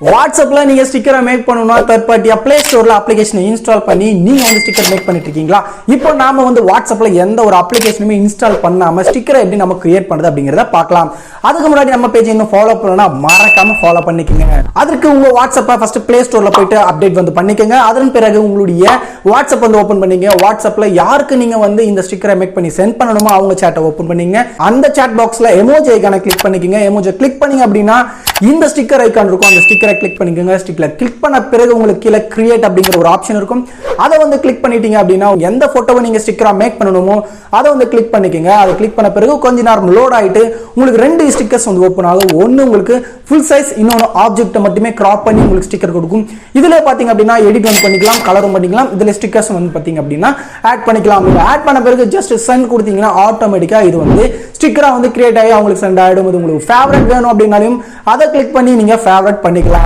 வாட்ஸ்அப்ல நீங்க ஸ்டிக்கரை மேக் பண்ணனும்னா third party Play Storeல அப்ளிகேஷனை இன்ஸ்டால் பண்ணி நீங்க வந்து ஸ்டிக்கர் மேக் பண்ணிட்டு இருக்கீங்களா? இப்போ நாம வந்து வாட்ஸ்அப்ல எந்த ஒரு அப்ளிகேஷனுமே இன்ஸ்டால் பண்ணாம ஸ்டிக்கரை எப்படி நம்ம கிரியேட் பண்றது அப்படிங்கறத பார்க்கலாம். அதுக்கு முன்னாடி நம்ம பேஜ் இன்னும் ஃபாலோ பண்ணலனா மறக்காம ஃபாலோ பண்ணிக்கங்க. அதற்கு உங்க வாட்ஸ்அப்பை ஃபர்ஸ்ட் Play Storeல போய்ட்டு அப்டேட் வந்து பண்ணிக்கங்க. அதன் பிறகு உங்களுடைய வாட்ஸ்அப் வந்து ஓபன் பண்ணீங்க. வாட்ஸ்அப்ல யாருக்கு நீங்க வந்து இந்த ஸ்டிக்கரை மேக் பண்ணி சென்ட் பண்ணணுமோ அவங்க சாட்டை ஓபன் பண்ணீங்க. அந்த சாட் பாக்ஸ்ல எமோஜி ஐகானை கிளிக் பண்ணிக்கங்க. எமோஜி கிளிக் பண்ணீங்க அப்படினா இந்த ஸ்டிக்கர் ஐகான் இருக்கும். அந்த ஸ்டிக்கரை கிளிக் பண்ணிக்கங்க. ஸ்டிக்கரை கிளிக் பண்ண பிறகு உங்களுக்கு கீழ கிரியேட் அப்படிங்கிற ஒரு ஆப்ஷன் இருக்கும். அதை வந்து கிளிக் பண்ணிட்டீங்க அப்படின்னா எந்த போட்டோவை நீங்க ஸ்டிக்கரா மேக் பண்ணணுமோ அதை வந்து கிளிக் பண்ணிக்கங்க. அதை கிளிக் பண்ண பிறகு கொஞ்ச நேரம் லோட் ஆயிட்டு உங்களுக்கு ரெண்டு ஸ்டிக்கர்ஸ் வந்து ஓபன் ஆகும். ஒன்னு உங்களுக்கு ஃபுல் சைஸ், இன்னொன்னு ஆப்ஜெக்ட் மட்டுமே கிராப் பண்ணி உங்களுக்கு ஸ்டிக்கர் கொடுக்கும். இதுல பாத்தீங்க அப்படின்னா எடிட் வந்து பண்ணிக்கலாம், கலரும் பண்ணிக்கலாம். இதுல ஸ்டிக்கர்ஸ் வந்து பாத்தீங்க அப்படின்னா ஆட் பண்ணிக்கலாம். ஆட் பண்ண பிறகு ஜஸ்ட் சென்ட் கொடுத்தீங்கன்னா ஆட்டோமேட்டிக்கா இது வந்து ஸ்டிக்கரா வந்து கிரியேட் ஆகி உங்களுக்கு சென்ட் ஆயிடும். இது உங்களுக்கு ஃபேவரட் வேணும் அப்படின்னாலும் அதை கிளிக் பண்ணி நீங்க ஃபேவரட் பண்ணிக்கலாம்.